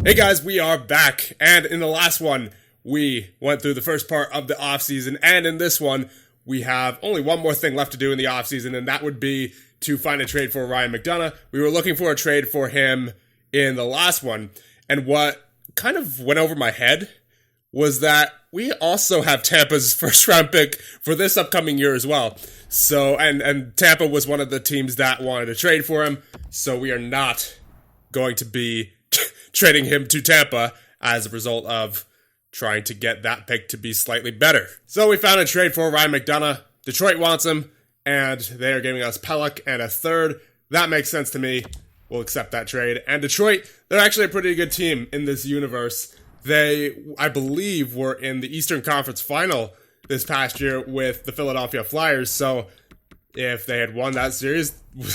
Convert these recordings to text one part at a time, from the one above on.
Hey guys, we are back, and in the last one, we went through the first part of the offseason, and in this one, we have only one more thing left to do in the offseason, and that would be to find a trade for Ryan McDonagh. We were looking for a trade for him in the last one, and what kind of went over my head was that we also have Tampa's first round pick for this upcoming year as well. So, and Tampa was one of the teams that wanted to trade for him, so we are not going to be trading him to Tampa as a result of trying to get that pick to be slightly better. So we found a trade for Ryan McDonagh. Detroit wants him, and they are giving us Pelech and a third. That makes sense to me. We'll accept that trade. And Detroit, they're actually a pretty good team in this universe. They, I believe, were in the Eastern Conference Final this past year with the Philadelphia Flyers. So if they had won that series,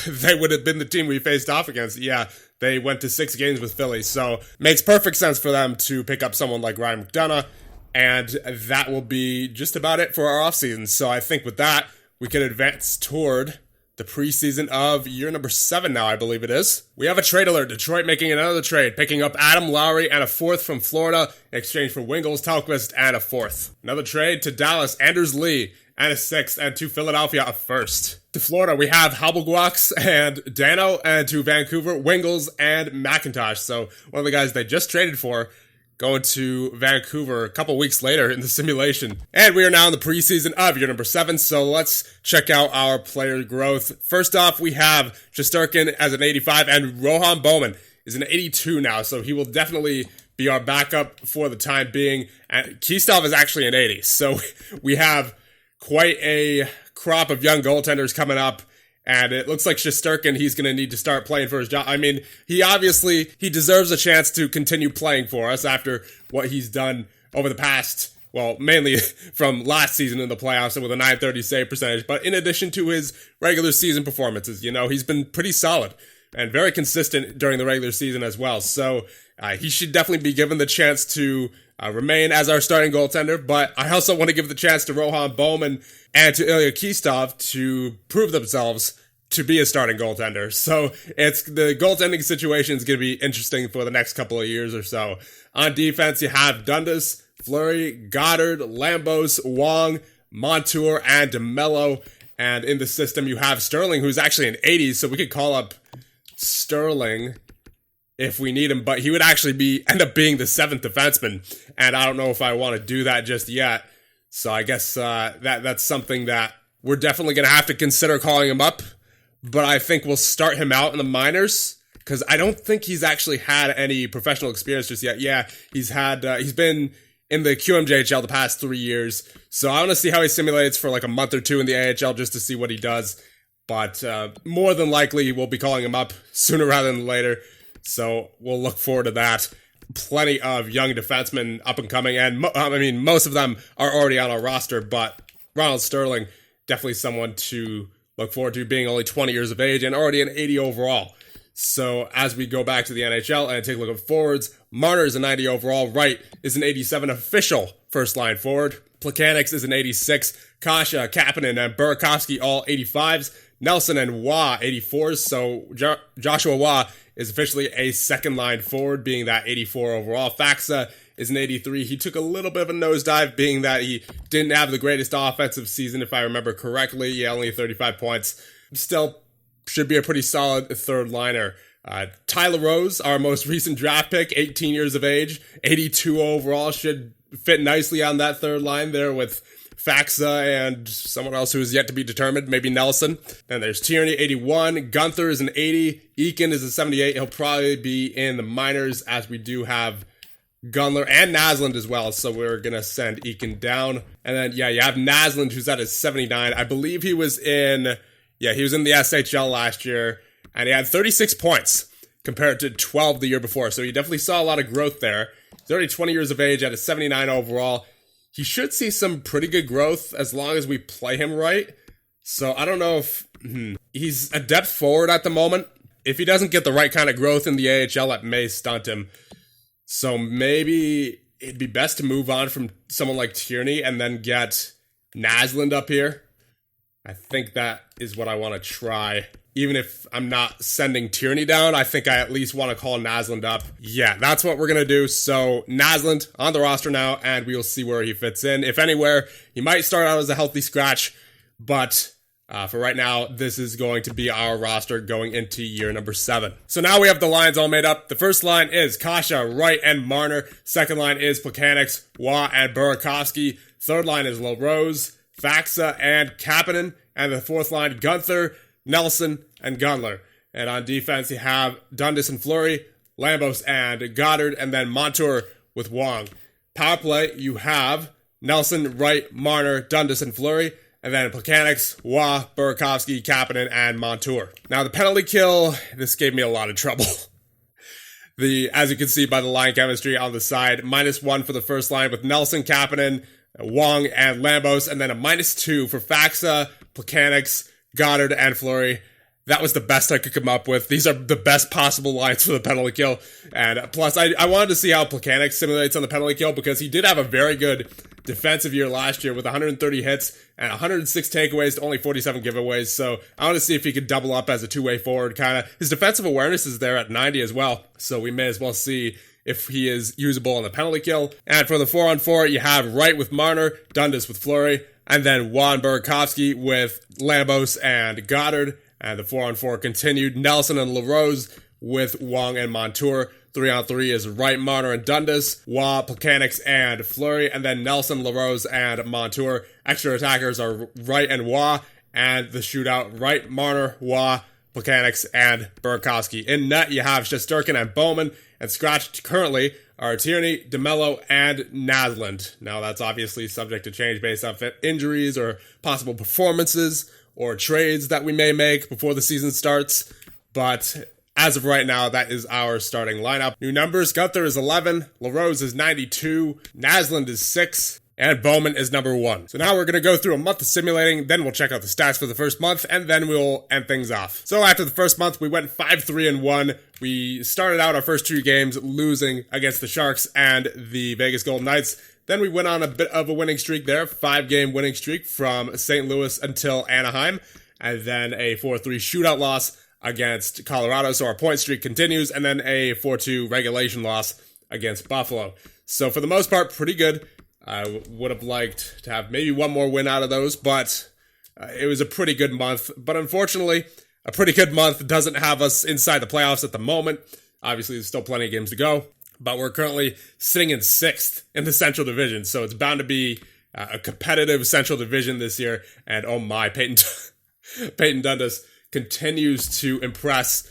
they would have been the team we faced off against. Yeah, they went to 6 games with Philly, so makes perfect sense for them to pick up someone like Ryan McDonagh, and that will be just about it for our offseason. So I think with that, we can advance toward the preseason of year number 7 now, I believe it is. We have a trade alert. Detroit making another trade, picking up Adam Lowry and a 4th from Florida in exchange for Wingels, Tellqvist, and a 4th. Another trade to Dallas, Anders Lee and a 6th, and to Philadelphia, a 1st. To Florida, we have Habelguax and Dano, and to Vancouver, Wingels and McIntosh. So one of the guys they just traded for going to Vancouver a couple weeks later in the simulation. And we are now in the preseason of year number 7, so let's check out our player growth. First off, we have Shesterkin as an 85, and Rohan Bowman is an 82 now, so he will definitely be our backup for the time being. And Kistov is actually an 80, so we have quite a crop of young goaltenders coming up, and it looks like Shesterkin, he's going to need to start playing for his job. I mean, he deserves a chance to continue playing for us after what he's done over the past, well, mainly from last season in the playoffs and with a .930 save percentage, but in addition to his regular season performances, you know, he's been pretty solid and very consistent during the regular season as well. So he should definitely be given the chance to remain as our starting goaltender, but I also want to give the chance to Rohan Bowman and to Ilya Kistov to prove themselves to be a starting goaltender. So it's the goaltending situation is going to be interesting for the next couple of years or so. On defense, you have Dundas, Fleury, Goddard, Lambos, Wong, Montour, and DeMello. And in the system, you have Sterling, who's actually an 80, so we could call up Sterling if we need him, but he would actually end up being the 7th defenseman, and I don't know if I want to do that just yet. So I guess that's something that we're definitely going to have to consider calling him up, but I think we'll start him out in the minors, because I don't think he's actually had any professional experience just yet. Yeah, he's been in the QMJHL the past 3 years, so I want to see how he simulates for like a month or 2 in the AHL just to see what he does, but more than likely we'll be calling him up sooner rather than later. So we'll look forward to that. Plenty of young defensemen up and coming, and most of them are already on our roster, but Ronald Sterling, definitely someone to look forward to, being only 20 years of age and already an 80 overall. So as we go back to the NHL and take a look at forwards, Marner is a 90 overall, Wright is an 87 official first line forward, Plekanec is an 86, Kasha, Kapanen, and Burakovsky all 85s, Nelson and Waugh 84s, so Joshua Waugh is officially a second line forward, being that 84 overall. Faxa is an 83. He took a little bit of a nosedive, being that he didn't have the greatest offensive season, if I remember correctly. Yeah, only 35 points. Still should be a pretty solid third liner. Tyler Rose, our most recent draft pick, 18 years of age, 82 overall, should fit nicely on that third line there with Faxa and someone else who is yet to be determined, maybe Nelson. Then there's Tierney, 81. Gunther is an 80. Eakin is a 78. He'll probably be in the minors, as we do have Gunler and Naslund as well, so we're going to send Eakin down. And then, yeah, you have Naslund, who's at his 79. I believe he was in the SHL last year, and he had 36 points compared to 12 the year before, so he definitely saw a lot of growth there. He's already 20 years of age at a 79 overall. He should see some pretty good growth as long as we play him right. So I don't know if he's a depth forward at the moment. If he doesn't get the right kind of growth in the AHL, that may stunt him. So maybe it'd be best to move on from someone like Tierney and then get Naslund up here. I think that is what I want to try. even if I'm not sending Tierney down, I think I at least want to call Naslund up. Yeah, that's what we're going to do. So Naslund on the roster now, and we'll see where he fits in. If anywhere, he might start out as a healthy scratch, but for right now, this is going to be our roster going into year number 7. So now we have the lines all made up. The first line is Kasha, Wright, and Marner. Second line is Plekanec, Waugh, and Burakovsky. Third line is LaRose, Faxa, and Kapanen. And the fourth line, Gunther, Nelson, and Gunler. And on defense, you have Dundas and Fleury, Lambos and Goddard, and then Montour with Wong. Power play, you have Nelson, Wright, Marner, Dundas, and Fleury, and then Plekanec, Waugh, Burakovsky, Kapanen, and Montour. Now, the penalty kill, this gave me a lot of trouble. As you can see by the line chemistry on the side, -1 for the first line with Nelson, Kapanen, Wong, and Lambos, and then a -2 for Faxa, Plekanec, Goddard, and Fleury. That was the best I could come up with. These are the best possible lines for the penalty kill. And plus, I wanted to see how Plekanec simulates on the penalty kill because he did have a very good defensive year last year with 130 hits and 106 takeaways to only 47 giveaways. So I want to see if he could double up as a two-way forward kind of. His defensive awareness is there at 90 as well. So we may as well see if he is usable on the penalty kill. And for the 4-on-4, you have Wright with Marner, Dundas with Fleury, and then Waugh, Burakovsky with Lambos and Goddard. And the 4-on-4 continued. Nelson and LaRose with Wong and Montour. 3-on-3 is Wright, Marner, and Dundas. Waugh, Plekanec, and Fleury. And then Nelson, LaRose, and Montour. Extra attackers are Wright and Waugh. And the shootout, Wright, Marner, Waugh, Plekanec, and Burakovsky. In net, you have Shesterkin and Bowman. And scratched currently are Tierney, DeMello, and Naslund. Now, that's obviously subject to change based on injuries or possible performances or trades that we may make before the season starts. But as of right now, that is our starting lineup. New numbers, Gunther is 11, LaRose is 92, Naslund is 6, and Bowman is number 1. So now we're going to go through a month of simulating, then we'll check out the stats for the first month, and then we'll end things off. So after the first month, we went 5-3-1. We started out our first 2 games losing against the Sharks and the Vegas Golden Knights. Then we went on a bit of a winning streak there, 5-game winning streak from St. Louis until Anaheim, and then a 4-3 shootout loss against Colorado, so our point streak continues, and then a 4-2 regulation loss against Buffalo. So for the most part, pretty good. I would have liked to have maybe one more win out of those, but it was a pretty good month. But unfortunately, a pretty good month doesn't have us inside the playoffs at the moment. Obviously, there's still plenty of games to go. But we're currently sitting in 6th in the Central Division, so it's bound to be a competitive Central Division this year. And oh my, Peyton Dundas continues to impress.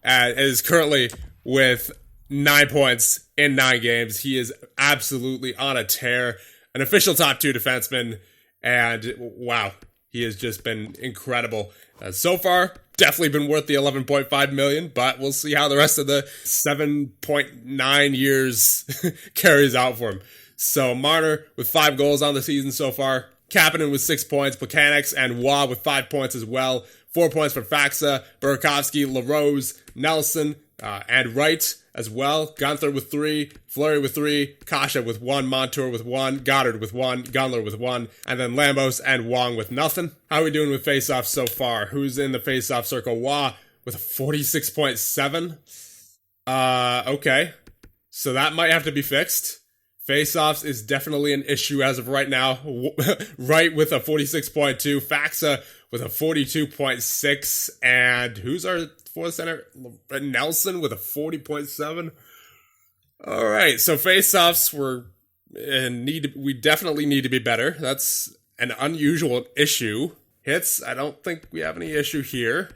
Is currently with 9 points in 9 games. He is absolutely on a tear. An official top 2 defenseman, and wow, he has just been incredible. So far, definitely been worth the $11.5 million, but we'll see how the rest of the 7.9 years carries out for him. So Marner with 5 goals on the season so far. Kapanen with 6 points. Plekanec and Waugh with 5 points as well. 4 points for Faxa, Burakovsky, LaRose, Nelson, and Wright as well. Gunther with 3, Fleury with 3, Kasha with 1, Montour with 1, Goddard with 1, Gunler with 1, and then Lambos and Wong with nothing. How are we doing with faceoffs so far? Who's in the faceoff circle? Waugh with a 46.7. Okay. So that might have to be fixed. Faceoffs is definitely an issue as of right now. Wright with a 46.2, Faxa with a 42.6, and who's our fourth center? Nelson with a 40.7. All right, so faceoffs we definitely need to be better. That's an unusual issue. Hits, I don't think we have any issue here.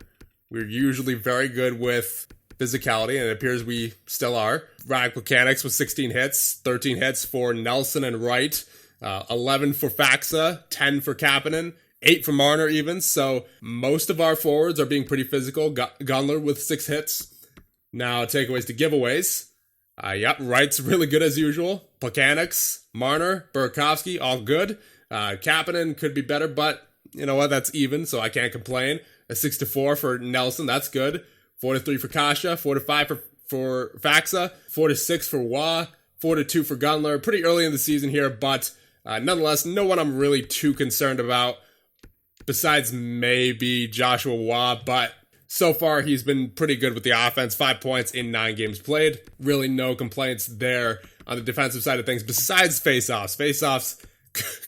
We're usually very good with physicality, and it appears we still are. Radek Plekanec with 16 hits, 13 hits for Nelson and Wright, 11 for Faxa, 10 for Kapanen, 8 for Marner even. So most of our forwards are being pretty physical. Gunler with 6 hits. Now takeaways to giveaways. Yep, Wright's really good as usual. Plekanec, Marner, Burakovsky, all good. Kapanen could be better, but you know what? That's even, so I can't complain. A 6-4 for Nelson, that's good. 4-3 for Kasha, 4-5 for Faxa, 4-6 for Waugh, 4-2 for Gunler. Pretty early in the season here, but nonetheless, no one I'm really too concerned about besides maybe Joshua Waugh, but So far, he's been pretty good with the offense. 5 points in 9 games played. Really no complaints there on the defensive side of things besides faceoffs. Faceoffs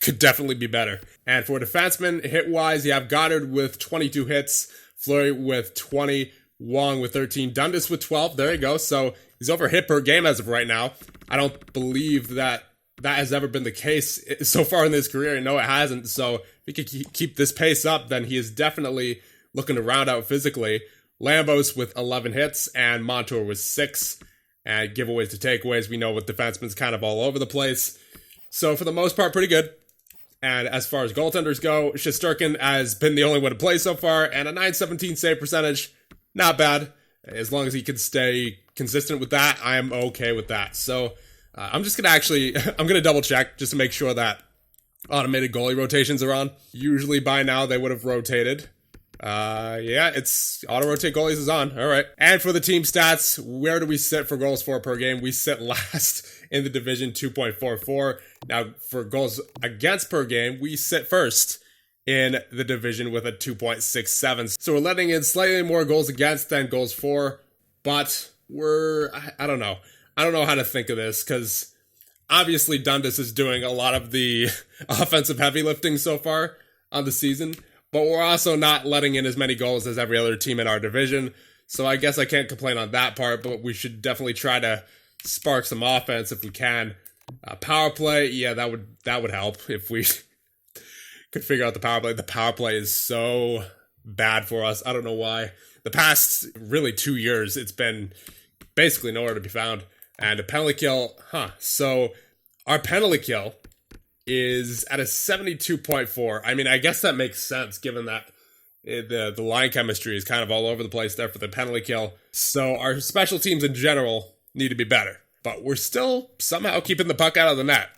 could definitely be better. And for defensemen, hit-wise, you have Goddard with 22 hits, Fleury with 20, Wong with 13, Dundas with 12. There you go. So he's over hit per game as of right now. I don't believe that has ever been the case so far in his career. No, it hasn't. So if he could keep this pace up, then he is definitely looking to round out physically. Lambos with 11 hits and Montour with 6. And giveaways to takeaways, we know with defensemen's kind of all over the place. So for the most part, pretty good. And as far as goaltenders go, Shesterkin has been the only one to play so far, and a .917 save percentage, not bad. As long as he can stay consistent with that, I am okay with that. So I'm just going to I'm going to double check just to make sure that automated goalie rotations are on. Usually by now they would have rotated. Yeah, it's auto-rotate goalies is on. All right. And for the team stats, where do we sit for goals for per game? We sit last in the division, 2.44. Now, for goals against per game, we sit first in the division with a 2.67. So we're letting in slightly more goals against than goals for, but I don't know. I don't know how to think of this because obviously Dundas is doing a lot of the offensive heavy lifting so far on the season. But we're also not letting in as many goals as every other team in our division. So I guess I can't complain on that part, but we should definitely try to spark some offense if we can. Power play, yeah, that would help if we could figure out the power play. The power play is so bad for us. I don't know why. The past, really 2 years, it's been basically nowhere to be found. And a penalty kill, so our penalty kill is at a 72.4. I mean, I guess that makes sense given that the line chemistry is kind of all over the place there for the penalty kill. So our special teams in general need to be better. But we're still somehow keeping the puck out of the net.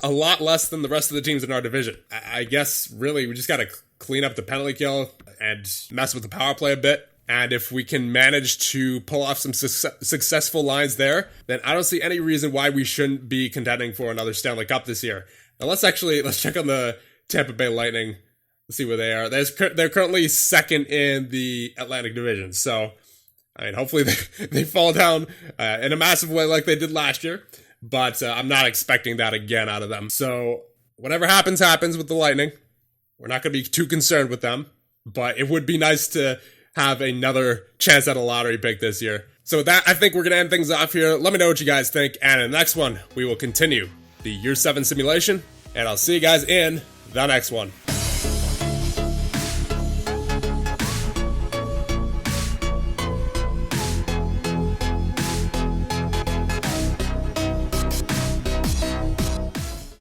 A lot less than the rest of the teams in our division. I guess, really, we just got to clean up the penalty kill and mess with the power play a bit. And if we can manage to pull off some successful lines there, then I don't see any reason why we shouldn't be contending for another Stanley Cup this year. Now let's check on the Tampa Bay Lightning. Let's see where they are. They're currently second in the Atlantic Division. So, I mean, hopefully they fall down in a massive way like they did last year. But I'm not expecting that again out of them. So, whatever happens with the Lightning. We're not going to be too concerned with them. But it would be nice to have another chance at a lottery pick this year. So with that, I think we're going to end things off here. Let me know what you guys think. And in the next one, we will continue the Year 7 simulation. And I'll see you guys in the next one.